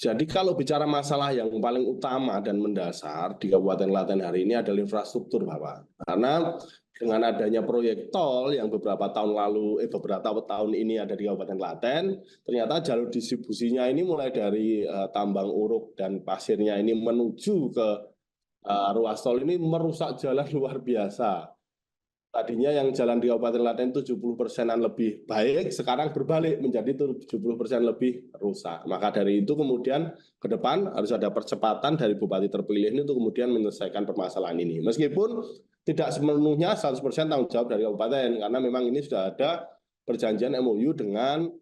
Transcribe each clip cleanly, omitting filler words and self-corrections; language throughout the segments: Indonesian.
Jadi kalau bicara masalah yang paling utama dan mendasar di Kabupaten Klaten hari ini adalah infrastruktur, Bapak. Karena dengan adanya proyek tol yang beberapa tahun ini ada di Kabupaten Klaten, ternyata jalur distribusinya ini mulai dari Tambang Uruk dan pasirnya ini menuju ke ruas tol ini merusak jalan luar biasa. Tadinya yang jalan di Kabupaten Klaten 70%-an lebih baik, sekarang berbalik menjadi 70% lebih rusak. Maka dari itu kemudian ke depan harus ada percepatan dari Bupati terpilih ini untuk kemudian menyelesaikan permasalahan ini. Meskipun tidak sepenuhnya 100% tanggung jawab dari Kabupaten, karena memang ini sudah ada perjanjian MOU dengan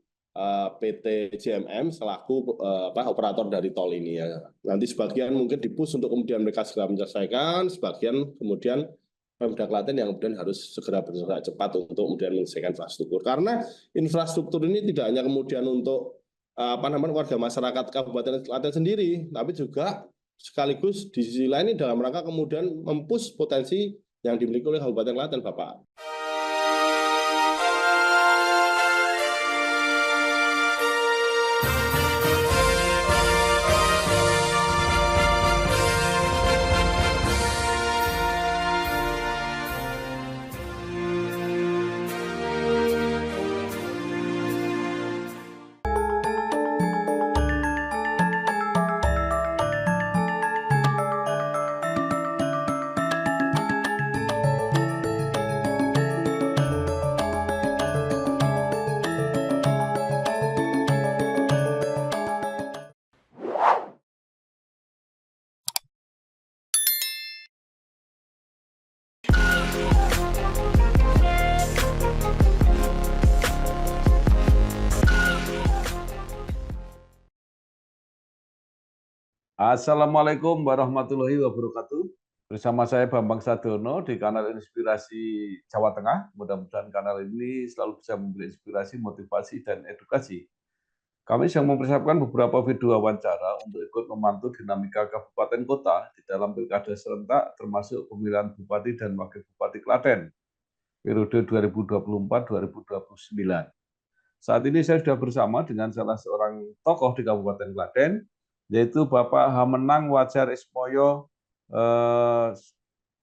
PT JMM selaku operator dari tol ini ya. Nanti sebagian mungkin dipus untuk kemudian mereka segera menyelesaikan, sebagian kemudian Pemda Klaten yang kemudian harus segera bergerak cepat untuk kemudian menyelesaikan infrastruktur. Karena infrastruktur ini tidak hanya kemudian untuk warga masyarakat Kabupaten Klaten sendiri, tapi juga sekaligus di sisi lain ini dalam rangka kemudian mempush potensi yang dimiliki oleh Kabupaten Klaten, Bapak. Assalamualaikum warahmatullahi wabarakatuh. Bersama saya Bambang Sadiono di kanal Inspirasi Jawa Tengah. Mudah-mudahan kanal ini selalu bisa memberi inspirasi, motivasi, dan edukasi. Kami sedang mempersiapkan beberapa video wawancara untuk ikut memantau dinamika kabupaten kota di dalam pilkada serentak, termasuk pemilihan bupati dan wakil bupati Klaten periode 2024-2029. Saat ini saya sudah bersama dengan salah seorang tokoh di Kabupaten Klaten, yaitu Bapak Hamenang Wajar Ismoyo,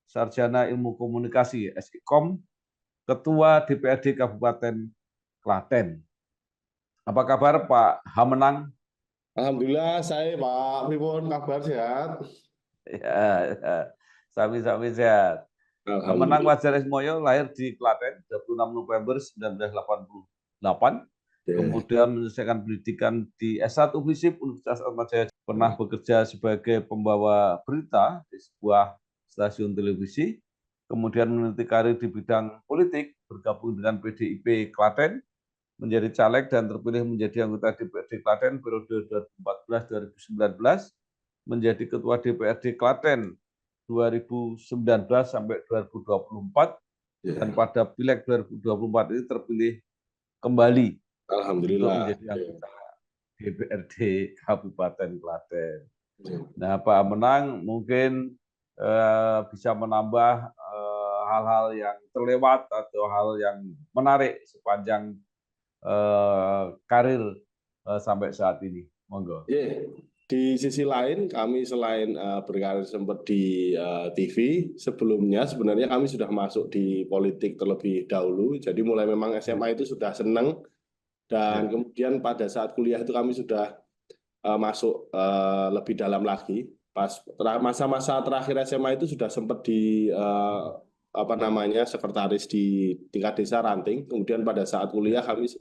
Sarjana Ilmu Komunikasi SIKOM, Ketua DPRD Kabupaten Klaten. Apa kabar Pak Hamenang? Alhamdulillah, saya Pak Pripun, kabar sehat? Ya, sami-sami sehat. Hamenang Wajar Ismoyo lahir di Klaten 26 November 1988. Kemudian menyelesaikan pendidikan di S1 FISIP Universitas Atmajaya, pernah bekerja sebagai pembawa berita di sebuah stasiun televisi, kemudian meneliti karir di bidang politik, bergabung dengan PDIP Klaten, menjadi caleg dan terpilih menjadi anggota DPRD Klaten periode 2014-2019, menjadi ketua DPRD Klaten 2019 sampai 2024, dan pada Pileg 2024 ini terpilih kembali untuk Alhamdulillah. menjadi anggota DPRD Kabupaten Klaten. Nah, Pak Menang mungkin bisa menambah hal-hal yang terlewat atau hal yang menarik sepanjang karir sampai saat ini. Monggo. Di sisi lain, kami selain berkarir sempat di TV, sebelumnya sebenarnya kami sudah masuk di politik terlebih dahulu. Jadi mulai memang SMA itu sudah senang. Dan kemudian pada saat kuliah itu kami sudah masuk lebih dalam lagi. Pas masa-masa terakhir SMA itu sudah sempat di sekretaris di tingkat desa Ranting. Kemudian pada saat kuliah kami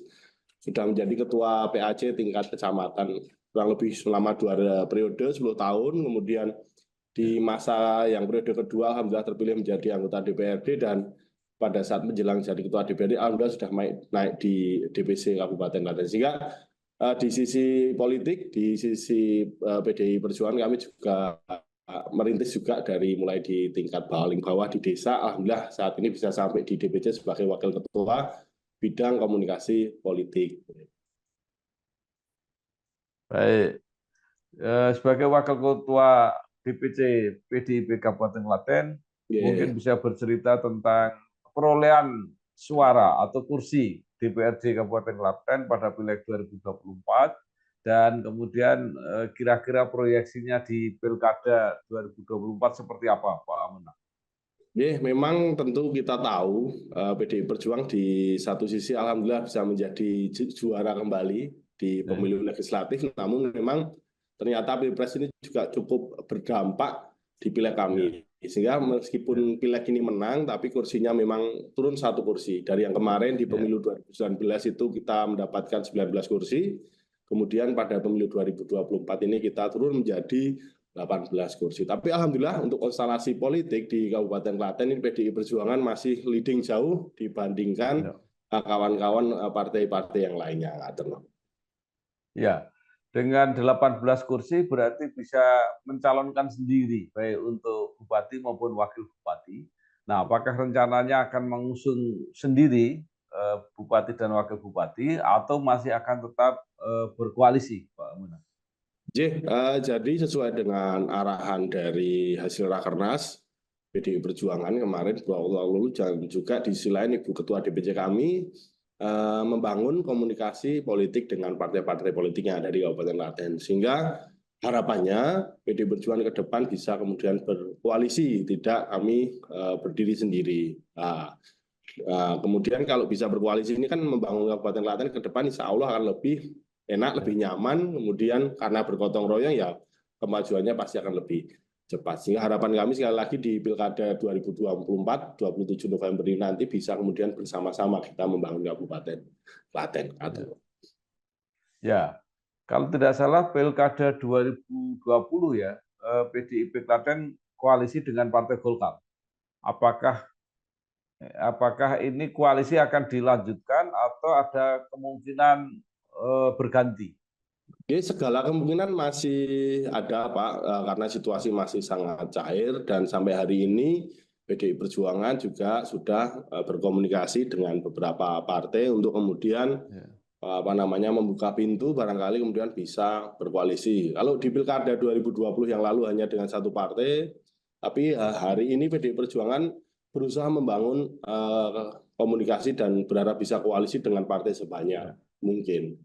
sudah menjadi ketua PAC tingkat kecamatan kurang lebih selama 2 periode 10 tahun. Kemudian di masa yang periode kedua alhamdulillah terpilih menjadi anggota DPRD, dan pada saat menjelang jadi ketua DPRD alhamdulillah sudah naik di DPC Kabupaten Klaten. Sehingga di sisi politik, di sisi PDI Perjuangan kami juga merintis juga dari mulai di tingkat paling bawah di desa. Alhamdulillah saat ini bisa sampai di DPC sebagai wakil ketua bidang komunikasi politik. Baik, sebagai wakil ketua DPC PDIP Kabupaten Klaten, mungkin bisa bercerita tentang perolehan suara atau kursi DPRD Kabupaten Klaten pada Pileg 2024 dan kemudian kira-kira proyeksinya di Pilkada 2024 seperti apa, Pak Amenang? Memang tentu kita tahu PDI Perjuangan di satu sisi alhamdulillah bisa menjadi juara kembali di pemilu legislatif, namun memang ternyata Pilpres ini juga cukup berdampak di pileg kami. Sehingga meskipun pileg ini menang, tapi kursinya memang turun 1 kursi. Dari yang kemarin di pemilu 2019 itu kita mendapatkan 19 kursi, kemudian pada pemilu 2024 ini kita turun menjadi 18 kursi. Tapi alhamdulillah untuk konstelasi politik di Kabupaten Klaten ini PDI Perjuangan masih leading jauh dibandingkan kawan-kawan partai-partai yang lainnya. Ya, dengan 18 kursi berarti bisa mencalonkan sendiri baik untuk bupati maupun wakil bupati. Nah, apakah rencananya akan mengusung sendiri bupati dan wakil bupati atau masih akan tetap berkoalisi, Pak Amenang? Jadi sesuai dengan arahan dari hasil Rakernas PDI Perjuangan kemarin lalu dan juga di sisi lain Ibu Ketua DPC kami membangun komunikasi politik dengan partai-partai politik yang ada di Kabupaten Klaten, sehingga harapannya PDI Perjuangan ke depan bisa kemudian berkoalisi, tidak kami berdiri sendiri. Kemudian kalau bisa berkoalisi ini kan membangun Kabupaten Klaten ke depan insya Allah akan lebih enak, lebih nyaman, kemudian karena bergotong royong ya kemajuannya pasti akan lebih cepat. Sehingga harapan kami sekali lagi di Pilkada 2024, 27 November ini nanti bisa kemudian bersama-sama kita membangun Kabupaten Klaten. Ya, kalau tidak salah Pilkada 2020 ya, PDIP Klaten koalisi dengan Partai Golkar. Apakah ini koalisi akan dilanjutkan atau ada kemungkinan berganti? Segala kemungkinan masih ada, Pak, karena situasi masih sangat cair dan sampai hari ini PDI Perjuangan juga sudah berkomunikasi dengan beberapa partai untuk kemudian membuka pintu barangkali kemudian bisa berkoalisi. Kalau di Pilkada 2020 yang lalu hanya dengan 1 partai, tapi hari ini PDI Perjuangan berusaha membangun komunikasi dan berharap bisa koalisi dengan partai sebanyak mungkin.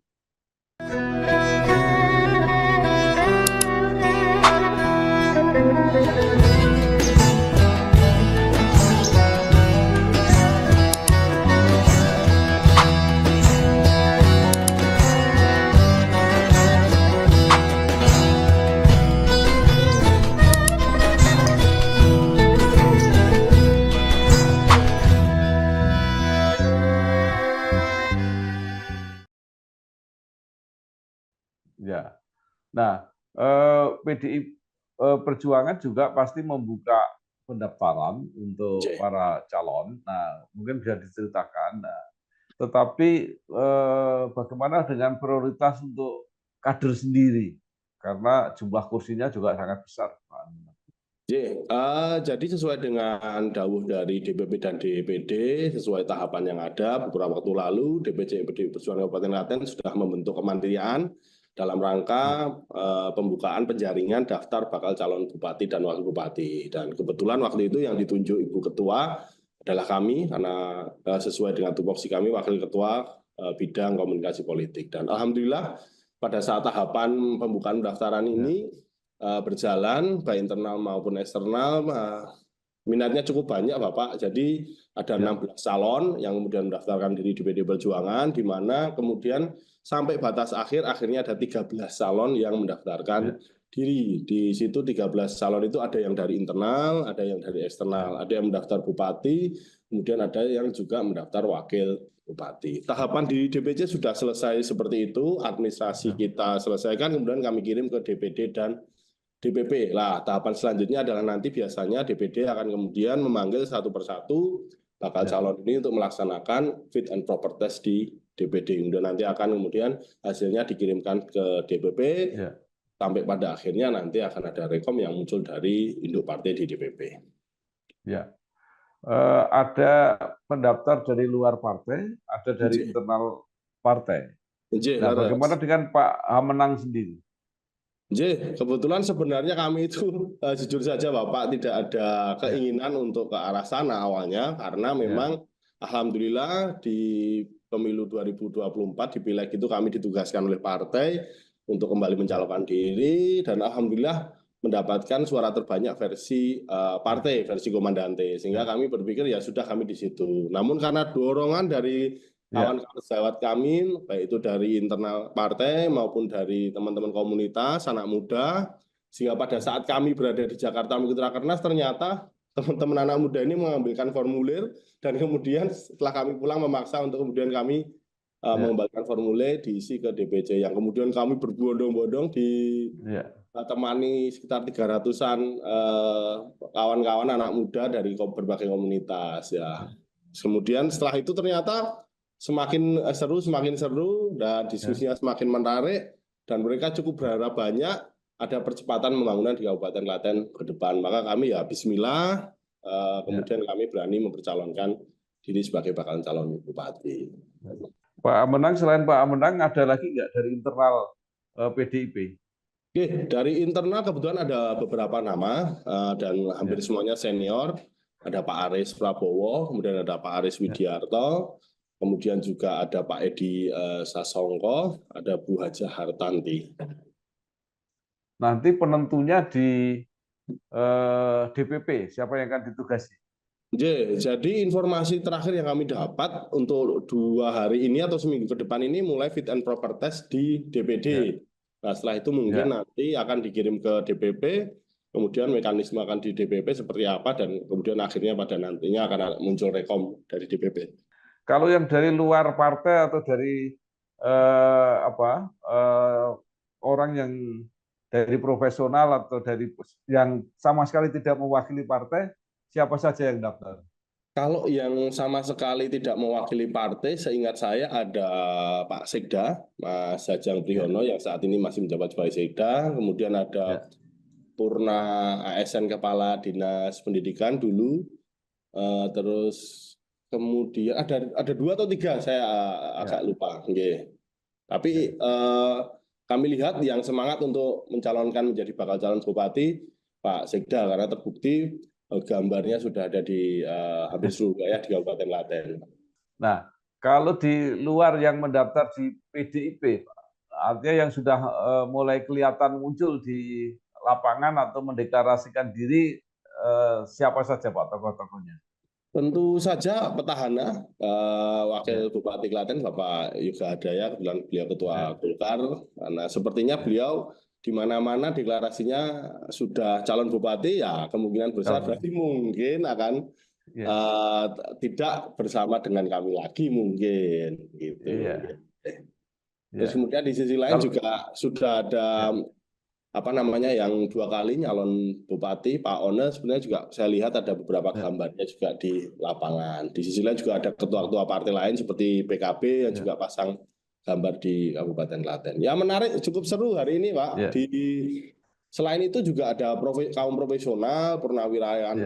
Ya, nah PDI Perjuangan juga pasti membuka pendaftaran untuk para calon. Nah, mungkin bisa diceritakan. Nah, tetapi bagaimana dengan prioritas untuk kader sendiri? Karena jumlah kursinya juga sangat besar, Pak. Jadi sesuai dengan dawuh dari DPP dan DPD, sesuai tahapan yang ada, beberapa waktu lalu DPC PDI Perjuangan Kabupaten Klaten sudah membentuk kemantrian dalam rangka pembukaan penjaringan daftar bakal calon bupati dan wakil bupati. Dan kebetulan waktu itu yang ditunjuk Ibu Ketua adalah kami, karena sesuai dengan tupoksi kami, wakil ketua bidang komunikasi politik. Dan alhamdulillah pada saat tahapan pembukaan pendaftaran ini berjalan, baik internal maupun eksternal, minatnya cukup banyak, Bapak. Jadi ada 16 calon yang kemudian mendaftarkan diri di PDI Perjuangan, di mana kemudian sampai batas akhirnya ada 13 calon yang mendaftarkan diri. Di situ 13 calon itu ada yang dari internal, ada yang dari eksternal, ada yang mendaftar bupati, kemudian ada yang juga mendaftar wakil bupati. Tahapan di DPC sudah selesai seperti itu, administrasi kita selesaikan, kemudian kami kirim ke DPD dan DPP. Lah, tahapan selanjutnya adalah nanti biasanya DPD akan kemudian memanggil satu persatu bakal calon ini untuk melaksanakan fit and proper test di DPD. Kemudian nanti akan kemudian hasilnya dikirimkan ke DPP, sampai pada akhirnya nanti akan ada rekom yang muncul dari induk partai di DPP. Ya, ada pendaftar dari luar partai, ada dari internal partai. Nah, bagaimana dengan Pak Amenang sendiri? Kebetulan sebenarnya kami itu jujur saja Bapak tidak ada keinginan untuk ke arah sana awalnya, karena memang alhamdulillah di pemilu 2024 di pileg itu kami ditugaskan oleh partai untuk kembali mencalonkan diri, dan alhamdulillah mendapatkan suara terbanyak versi partai, versi komandante, sehingga kami berpikir ya sudah, kami di situ. Namun karena dorongan dari kawan-kawan sejawat kami, baik itu dari internal partai maupun dari teman-teman komunitas, anak muda, sehingga pada saat kami berada di Jakarta mengikuti Rakernas, ternyata teman-teman anak muda ini mengambilkan formulir, dan kemudian setelah kami pulang memaksa untuk kemudian kami mengembalikan formulir diisi ke DPC, yang kemudian kami berbondong-bondong ditemani sekitar 300-an kawan-kawan anak muda dari berbagai komunitas ya. Kemudian setelah itu ternyata semakin seru dan diskusinya semakin menarik, dan mereka cukup berharap banyak ada percepatan pembangunan di Kabupaten Klaten ke depan. Maka kami ya bismillah, kemudian kami berani mempercalonkan diri sebagai bakal calon bupati. Pak Amenang, selain Pak Amenang, ada lagi nggak dari internal PDIP? Oke, dari internal kebetulan ada beberapa nama, dan hampir semuanya senior. Ada Pak Aris Prabowo, kemudian ada Pak Aris Widiarto, kemudian juga ada Pak Edi Sasongko, ada Bu Hajah Hartanti. Nanti penentunya di DPP, siapa yang akan ditugasi? Jadi informasi terakhir yang kami dapat untuk 2 hari ini atau seminggu ke depan ini mulai fit and proper test di DPD. Nah, setelah itu mungkin nanti akan dikirim ke DPP, kemudian mekanisme akan di DPP seperti apa, dan kemudian akhirnya pada nantinya akan muncul rekom dari DPP. Kalau yang dari luar partai atau dari orang yang dari profesional atau dari yang sama sekali tidak mewakili partai, siapa saja yang daftar? Kalau yang sama sekali tidak mewakili partai, seingat saya ada Pak Sekda, Mas Jajang Priyono, yang saat ini masih menjabat sebagai Sekda. Kemudian ada Purna ASN Kepala Dinas Pendidikan dulu. Terus kemudian ada 2 atau 3, saya agak lupa. Tapi kami lihat yang semangat untuk mencalonkan menjadi bakal calon bupati Pak Sekda, karena terbukti gambarnya sudah ada di hampir seluruh wilayah di Kabupaten Klaten. Nah, kalau di luar yang mendaftar di PDIP, artinya yang sudah mulai kelihatan muncul di lapangan atau mendeklarasikan diri, siapa saja Pak tokoh-tokohnya? Tentu saja petahana, Wakil Bupati Klaten Bapak Yoga Hadaya, kebetulan beliau Ketua Golkar, karena sepertinya beliau di mana-mana deklarasinya sudah calon bupati, ya kemungkinan besar berarti mungkin akan tidak bersama dengan kami lagi mungkin gitu. Terus kemudian di sisi lain juga sudah ada yang 2 kali nyalon bupati, Pak One, sebenarnya juga saya lihat ada beberapa gambarnya juga di lapangan. Di sisi lain juga ada ketua-ketua partai lain seperti PKB yang juga pasang gambar di Kabupaten Klaten. Ya menarik, cukup seru hari ini Pak. Selain itu juga ada kaum profesional, purnawirawan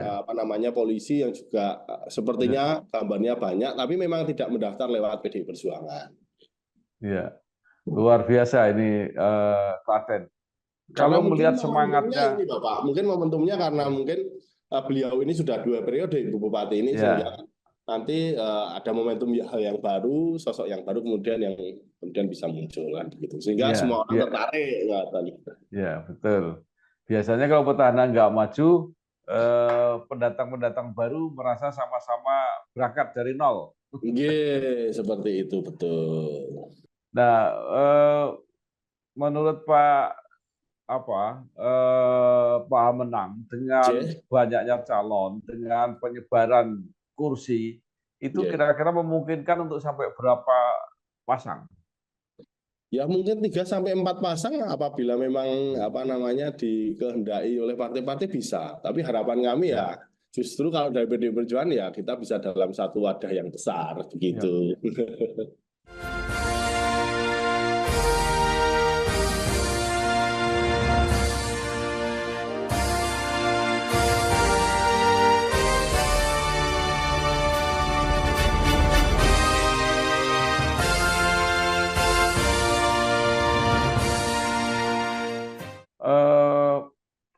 polisi yang juga sepertinya gambarnya banyak, tapi memang tidak mendaftar lewat PDI Perjuangan. Iya, luar biasa ini Klaten. Kalau melihat semangatnya ini Bapak, mungkin momentumnya karena mungkin beliau ini sudah 2 periode Ibu Bupati ini, sehingga nanti ada momentum hal yang baru, sosok yang baru kemudian bisa muncul kan gitu, sehingga semua orang tertarik. Ya betul. Biasanya kalau petahana nggak maju, pendatang-pendatang baru merasa sama-sama berangkat dari nol. Seperti itu betul. Nah, menurut Pak Amenang, dengan banyaknya calon, dengan penyebaran kursi, itu kira-kira memungkinkan untuk sampai berapa pasang? Ya mungkin 3-4 pasang apabila memang dikehendaki oleh partai-partai bisa. Tapi harapan kami ya justru kalau dari PDI Perjuangan ya kita bisa dalam satu wadah yang besar begitu.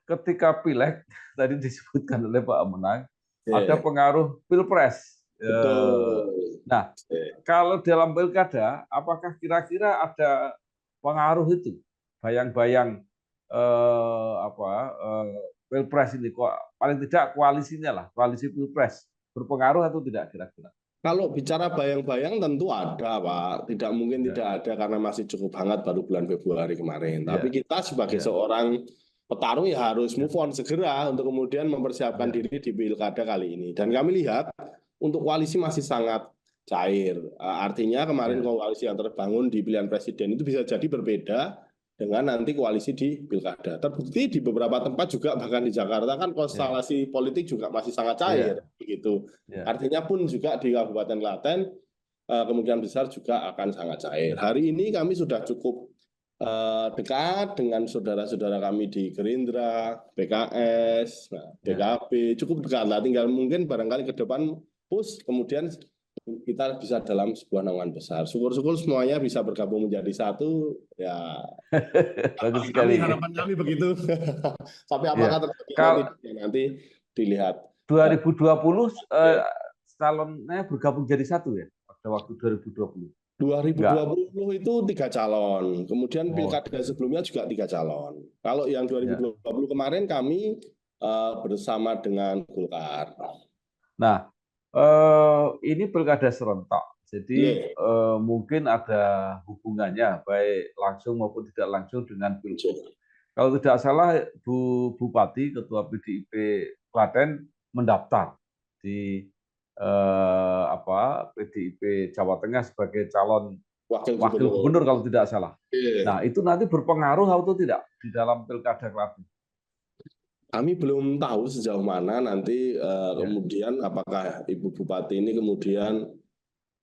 Ketika pileg tadi disebutkan oleh Pak Amenang, ada pengaruh pilpres. Nah, kalau dalam pilkada, apakah kira-kira ada pengaruh itu bayang-bayang Pilpres ini kok paling tidak koalisinya lah, koalisi Pilpres berpengaruh atau tidak kira-kira? Kalau bicara bayang-bayang tentu ada, Pak. Tidak mungkin Ya, tidak ada karena masih cukup hangat baru bulan Februari kemarin. Tapi ya, kita sebagai ya, seorang petarung ya harus ya, move on segera untuk kemudian mempersiapkan ya, diri di pilkada kali ini. Dan kami lihat untuk koalisi masih sangat cair. Artinya kemarin ya, koalisi yang terbangun di pilihan presiden itu bisa jadi berbeda dengan nanti koalisi di pilkada. Terbukti di beberapa tempat juga bahkan di Jakarta kan ya, konstelasi politik juga masih sangat cair ya, begitu. ya, Artinya pun juga di Kabupaten Klaten kemungkinan besar juga akan sangat cair. Hari ini kami sudah cukup dekat dengan saudara-saudara kami di Gerindra, PKS, ya. PKB, cukup dekat lah. Tinggal mungkin barangkali ke depan push, kemudian kita bisa dalam sebuah naungan besar. Syukur-syukur semuanya bisa bergabung menjadi satu. Ya, Bagus sekali. harapan kami begitu. Tapi Ya. apakah terjadi atau Kalau tidak ya nanti dilihat. 2020 calonnya bergabung jadi satu ya pada waktu 2020. Enggak. 2020 itu 3 calon, kemudian Oh, pilkada sebelumnya juga 3 calon. Kalau yang ya. 2020 kemarin kami bersama dengan Golkar. Nah, ini pilkada serentak. Jadi Iya, mungkin ada hubungannya baik langsung maupun tidak langsung dengan Pilgub. Kalau tidak salah Bu Bupati Ketua PDIP Klaten mendaftar di PDIP Jawa Tengah sebagai calon wakil wakil gubernur. gubernur kalau tidak salah. Iya. Nah, itu nanti berpengaruh atau tidak di dalam pilkada Klaten? Kami belum tahu sejauh mana nanti Ya, kemudian apakah Ibu Bupati ini kemudian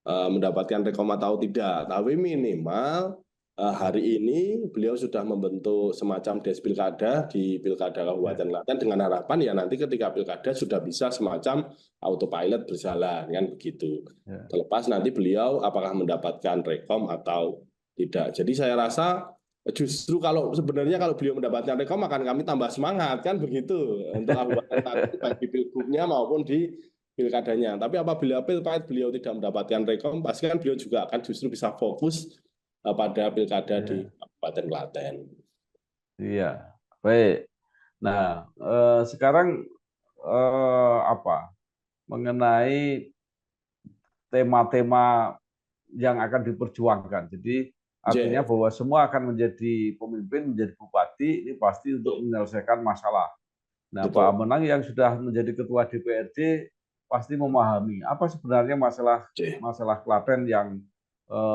mendapatkan rekom atau tidak. Tapi minimal ya, hari ini beliau sudah membentuk semacam des pilkada di pilkada ya, Kabupaten Klaten dengan harapan ya nanti ketika pilkada sudah bisa semacam autopilot berjalan kan begitu. ya, Terlepas nanti beliau apakah mendapatkan rekom atau tidak. Jadi saya rasa justru kalau sebenarnya kalau beliau mendapatkan rekom akan kami tambah semangat kan begitu untuk Kabupaten Klaten baik di pilgubnya maupun di pilkadanya. Tapi apabila pilpres beliau tidak mendapatkan rekom, pasti kan beliau juga akan justru bisa fokus pada pilkada di ya. Kabupaten Klaten. Iya, baik. Nah, sekarang mengenai tema-tema yang akan diperjuangkan. Jadi artinya J. bahwa semua akan menjadi pemimpin, menjadi bupati, ini pasti untuk menyelesaikan masalah. Nah, Pak Betul. Amenang yang sudah menjadi ketua DPRD pasti memahami apa sebenarnya masalah J. Klaten yang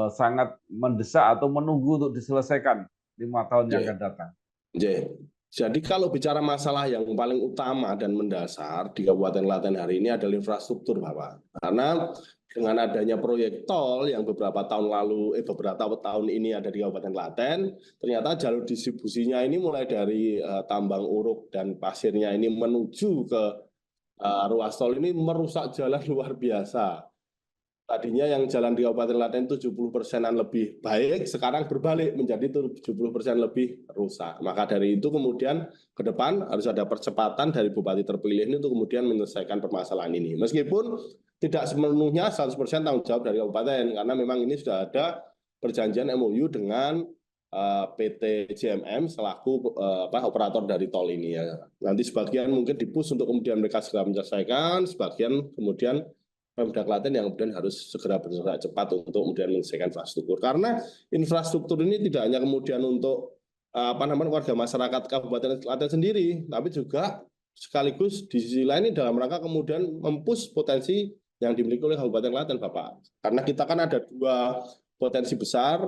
sangat mendesak atau menunggu untuk diselesaikan 5 tahun yang J. akan datang. J. Jadi kalau bicara masalah yang paling utama dan mendasar di Kabupaten Klaten hari ini adalah infrastruktur, Bapak. Karena dengan adanya proyek tol yang beberapa tahun ini ada di Kabupaten Klaten, ternyata jalur distribusinya ini mulai dari tambang uruk dan pasirnya ini menuju ke ruas tol ini merusak jalan luar biasa. Tadinya yang jalan di Kabupaten Klaten 70%-an lebih baik, sekarang berbalik menjadi 70% lebih rusak. Maka dari itu kemudian ke depan harus ada percepatan dari Bupati terpilih ini untuk kemudian menyelesaikan permasalahan ini. Meskipun tidak sepenuhnya 100% tanggung jawab dari Kabupaten, karena memang ini sudah ada perjanjian MOU dengan PT JMM selaku operator dari tol ini ya. Nanti sebagian mungkin dipus untuk kemudian mereka segera menyelesaikan, sebagian kemudian Pemda Klaten yang kemudian harus segera bergerak cepat untuk kemudian menyelesaikan infrastruktur. Karena infrastruktur ini tidak hanya kemudian untuk warga masyarakat Kabupaten Klaten sendiri, tapi juga sekaligus di sisi lain ini dalam rangka kemudian mempush potensi yang dimiliki oleh Kabupaten Klaten, Bapak. Karena kita kan ada 2 potensi besar,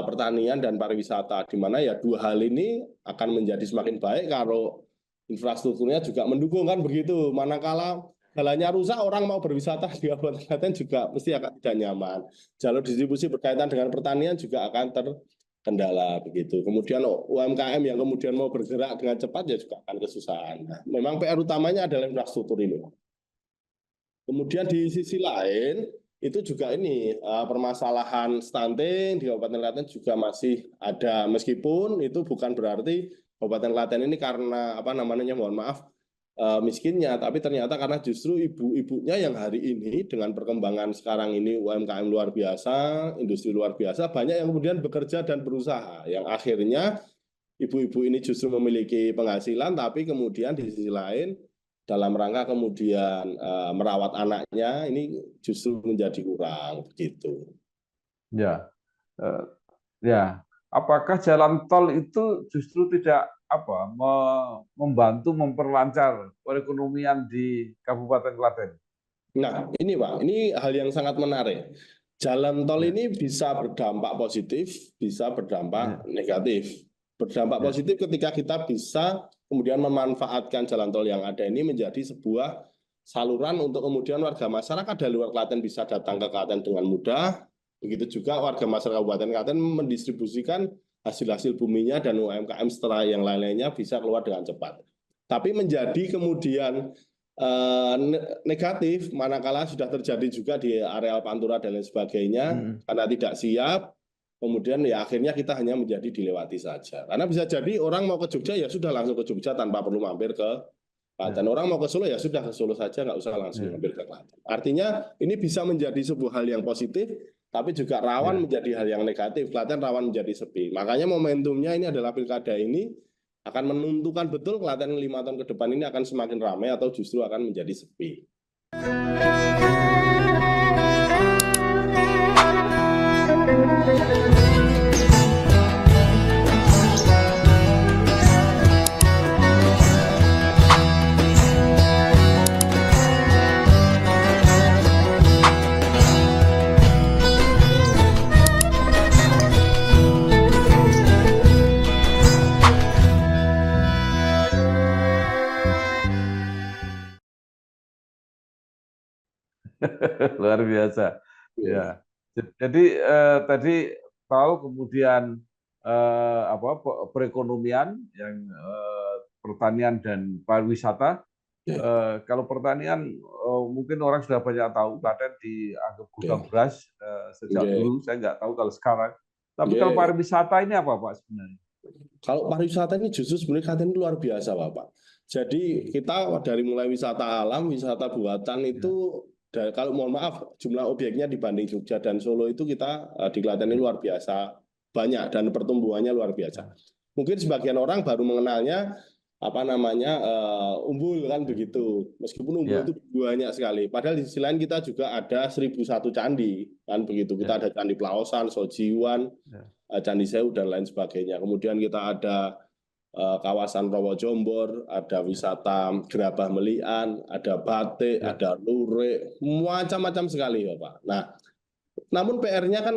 pertanian dan pariwisata, di mana ya 2 hal ini akan menjadi semakin baik kalau infrastrukturnya juga mendukung kan begitu. Manakala jalannya rusak, orang mau berwisata di Kabupaten Klaten juga mesti akan tidak nyaman. Jalur distribusi berkaitan dengan pertanian juga akan terkendala begitu. Kemudian UMKM yang kemudian mau bergerak dengan cepat ya juga akan kesusahan. Nah, memang PR utamanya adalah infrastruktur ini. Kemudian di sisi lain itu juga ini permasalahan stunting di Kabupaten Klaten juga masih ada, meskipun itu bukan berarti Kabupaten Klaten ini karena mohon maaf miskinnya, tapi ternyata karena justru ibu-ibunya yang hari ini dengan perkembangan sekarang ini UMKM luar biasa, industri luar biasa, banyak yang kemudian bekerja dan berusaha, yang akhirnya ibu-ibu ini justru memiliki penghasilan, tapi kemudian di sisi lain dalam rangka kemudian merawat anaknya ini justru menjadi kurang begitu. Ya, ya. Apakah jalan tol itu justru tidak membantu memperlancar perekonomian di Kabupaten Klaten? Nah, ini Pak, ini hal yang sangat menarik. Jalan tol ini bisa berdampak positif, bisa berdampak negatif. Berdampak positif ketika kita bisa kemudian memanfaatkan jalan tol yang ada ini menjadi sebuah saluran untuk kemudian warga masyarakat dari luar Klaten bisa datang ke Klaten dengan mudah. Begitu juga warga masyarakat Kabupaten Klaten mendistribusikan hasil-hasil buminya dan UMKM setelah yang lain-lainnya bisa keluar dengan cepat. Tapi menjadi kemudian negatif manakala sudah terjadi juga di areal Pantura dan lain sebagainya karena tidak siap, kemudian ya akhirnya kita hanya menjadi dilewati saja. Karena bisa jadi orang mau ke Jogja ya sudah langsung ke Jogja tanpa perlu mampir ke Klaten. Orang mau ke Solo ya sudah ke Solo saja, nggak usah langsung mampir ke Klaten. Artinya ini bisa menjadi sebuah hal yang positif, tapi juga rawan menjadi hal yang negatif. Klaten rawan menjadi sepi. Makanya momentumnya ini adalah pilkada ini akan menentukan betul Klaten 5 tahun ke depan ini akan semakin ramai atau justru akan menjadi sepi. Luar biasa. Ya. Jadi tadi tahu kemudian perekonomian yang pertanian dan pariwisata. Kalau pertanian mungkin orang sudah banyak tahu, Klaten dianggap gudang beras sejak dulu. Saya nggak tahu kalau sekarang. Tapi kalau pariwisata ini apa Pak sebenarnya? Kalau pariwisata ini justru sebenarnya Klaten luar biasa Bapak. Jadi kita dari mulai wisata alam, wisata buatan itu kalau mohon maaf jumlah objeknya dibanding Jogja dan Solo itu kita di Klaten ini luar biasa banyak dan pertumbuhannya luar biasa. Mungkin sebagian orang baru mengenalnya Umbul kan begitu. Meskipun Umbul itu banyak sekali. Padahal di sisi lain kita juga ada 1001 candi kan begitu. Kita ada Candi Plaosan, Sojiwan, Candi Sewu dan lain sebagainya. Kemudian kita ada kawasan Rowo Jombor, ada wisata Gerabah Melian, ada batik, ada lurik, macam-macam sekali ya Pak. Nah, namun PR-nya kan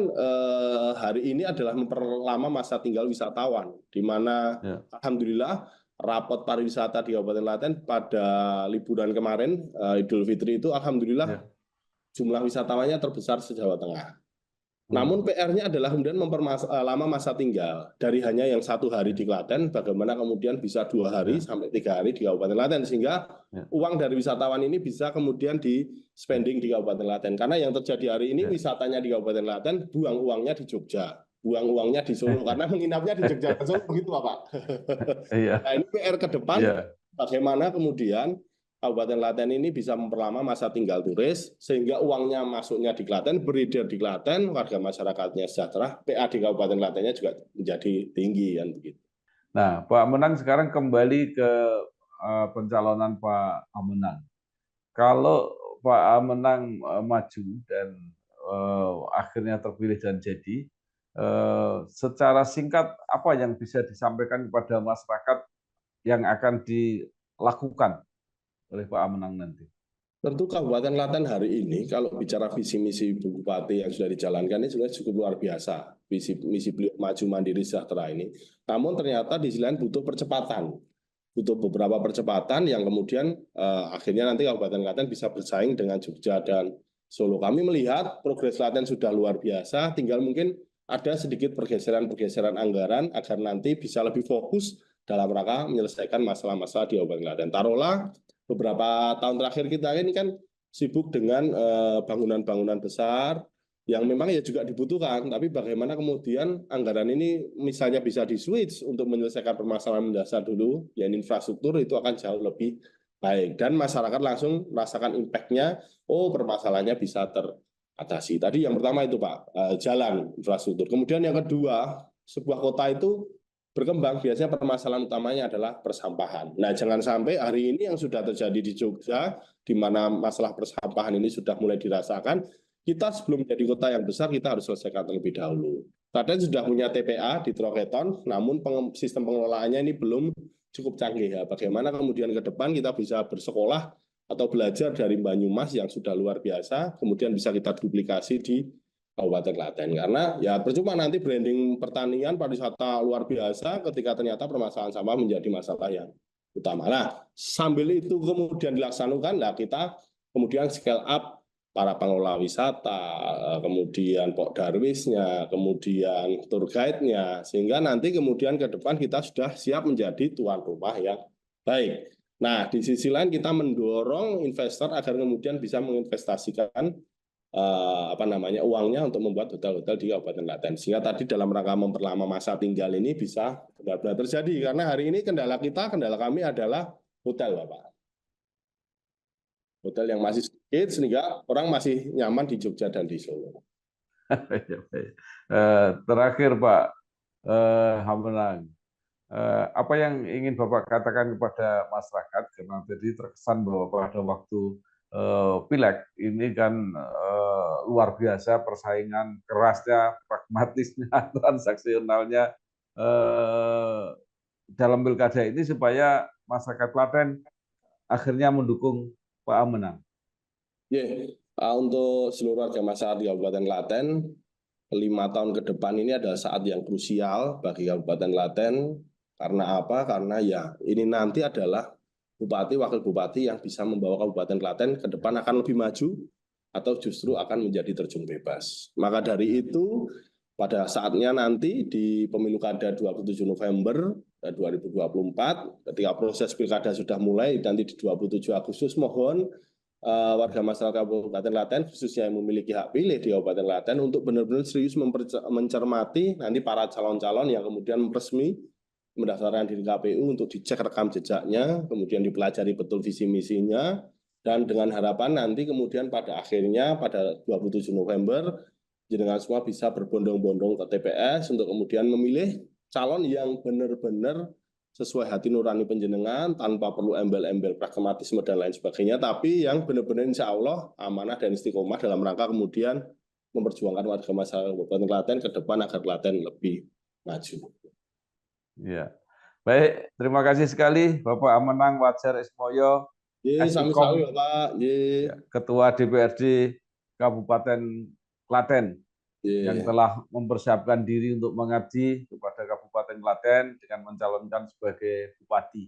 hari ini adalah memperlama masa tinggal wisatawan, di mana alhamdulillah rapot pariwisata di Kabupaten Klaten pada liburan kemarin Idul Fitri itu alhamdulillah jumlah wisatawannya terbesar se-Jawa Tengah. Namun PR-nya adalah kemudian memperlama masa tinggal dari hanya yang 1 hari di Klaten, bagaimana kemudian bisa 2 hari sampai 3 hari di Kabupaten Klaten sehingga uang dari wisatawan ini bisa kemudian di spending di Kabupaten Klaten. Karena yang terjadi hari ini wisatanya di Kabupaten Klaten, buang uangnya di Jogja, buang uangnya di Solo karena menginapnya di Jogja dan Solo begitu Pak. Nah ini PR ke depan bagaimana kemudian Kabupaten Klaten ini bisa memperlama masa tinggal turis sehingga uangnya masuknya di Klaten, beredar di Klaten, warga masyarakatnya sejahtera, PA di Kabupaten Klatennya juga menjadi tinggi kan begitu. Nah, Pak Amenang sekarang kembali ke pencalonan Pak Amenang. Kalau Pak Amenang maju dan akhirnya terpilih dan jadi, secara singkat apa yang bisa disampaikan kepada masyarakat yang akan dilakukan oleh Pak Amenang nanti? Tentu Kabupaten Klaten hari ini kalau bicara visi misi Ibu Bupati yang sudah dijalankan ini sudah cukup luar biasa. Visi misi beliau maju mandiri sejahtera ini. Namun ternyata di sisi lain butuh percepatan. Butuh beberapa percepatan yang kemudian akhirnya nanti Kabupaten Klaten bisa bersaing dengan Jogja dan Solo. Kami melihat progres Klaten sudah luar biasa, tinggal mungkin ada sedikit pergeseran-pergeseran anggaran agar nanti bisa lebih fokus dalam rangka menyelesaikan masalah-masalah di Kabupaten Klaten. Taruhlah beberapa tahun terakhir kita ini kan sibuk dengan bangunan-bangunan besar yang memang ya juga dibutuhkan, tapi bagaimana kemudian anggaran ini misalnya bisa di-switch untuk menyelesaikan permasalahan mendasar dulu, ya infrastruktur itu akan jauh lebih baik. Dan masyarakat langsung merasakan impact-nya, oh permasalahannya bisa teratasi. Tadi yang pertama itu Pak, jalan infrastruktur. Kemudian yang kedua, sebuah kota itu berkembang, biasanya permasalahan utamanya adalah persampahan. Nah, jangan sampai hari ini yang sudah terjadi di Jogja, di mana masalah persampahan ini sudah mulai dirasakan, kita sebelum menjadi kota yang besar, kita harus selesaikan terlebih dahulu. Klaten sudah punya TPA di Troketon, namun sistem pengelolaannya ini belum cukup canggih. Ya. Bagaimana kemudian ke depan kita bisa bersekolah atau belajar dari Banyumas yang sudah luar biasa, kemudian bisa kita duplikasi di Kabupaten Klaten. Karena ya percuma nanti branding pertanian pariwisata luar biasa ketika ternyata permasalahan sampah menjadi masalah yang utama. Nah, sambil itu kemudian dilaksanakan, nah kita kemudian scale up para pengelola wisata, kemudian Pok Darwisnya, kemudian tour guide-nya, sehingga nanti kemudian ke depan kita sudah siap menjadi tuan rumah yang baik. Nah, di sisi lain kita mendorong investor agar kemudian bisa menginvestasikan uangnya untuk membuat hotel-hotel di Kabupaten Klaten. Sehingga tadi dalam rangka memperlama masa tinggal ini bisa benar-benar terjadi. Karena hari ini kendala kami adalah hotel, Bapak. Hotel yang masih sedikit sehingga orang masih nyaman di Jogja dan di Solo. Terakhir Pak Hamenang, apa yang ingin Bapak katakan kepada masyarakat, karena tadi terkesan bahwa pada waktu Pileg ini kan luar biasa persaingan kerasnya, pragmatisnya, transaksionalnya dalam pilkada ini supaya masyarakat Klaten akhirnya mendukung Pak Hamenang. Untuk seluruh warga masyarakat di Kabupaten Klaten, 5 tahun ke depan ini adalah saat yang krusial bagi Kabupaten Klaten. Karena apa? Karena ya ini nanti adalah bupati, wakil bupati yang bisa membawa Kabupaten Klaten ke depan akan lebih maju atau justru akan menjadi terjun bebas. Maka dari itu, pada saatnya nanti di pemilu kada 27 November 2024, ketika proses pilkada sudah mulai, nanti di 27 Agustus, mohon warga masyarakat Kabupaten Klaten, khususnya yang memiliki hak pilih di Kabupaten Klaten, untuk benar-benar serius mencermati nanti para calon-calon yang kemudian resmi mendaftarkan diri KPU untuk dicek rekam jejaknya, kemudian dipelajari betul visi misinya, dan dengan harapan nanti kemudian pada akhirnya pada 27 November, jenengan semua bisa berbondong-bondong ke TPS untuk kemudian memilih calon yang benar-benar sesuai hati nurani penjenengan, tanpa perlu embel-embel pragmatisme dan lain sebagainya, tapi yang benar-benar insya Allah amanah dan istiqomah dalam rangka kemudian memperjuangkan warga masyarakat Kabupaten Klaten ke depan agar Klaten lebih maju. Ya, baik. Terima kasih sekali Bapak Hamenang Wadjar Ismoyo, Sami-sami Bapak. Ketua DPRD Kabupaten Klaten, yang telah mempersiapkan diri untuk mengabdi kepada Kabupaten Klaten dengan mencalonkan sebagai bupati.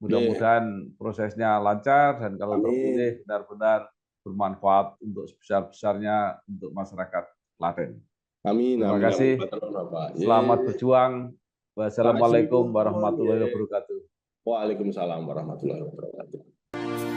Mudah-mudahan prosesnya lancar dan kalau terpilih benar-benar bermanfaat untuk sebesar-besarnya untuk masyarakat Klaten. Amin. Terima kasih. Selamat berjuang. Wassalamualaikum warahmatullahi wabarakatuh. Waalaikumsalam warahmatullahi wabarakatuh.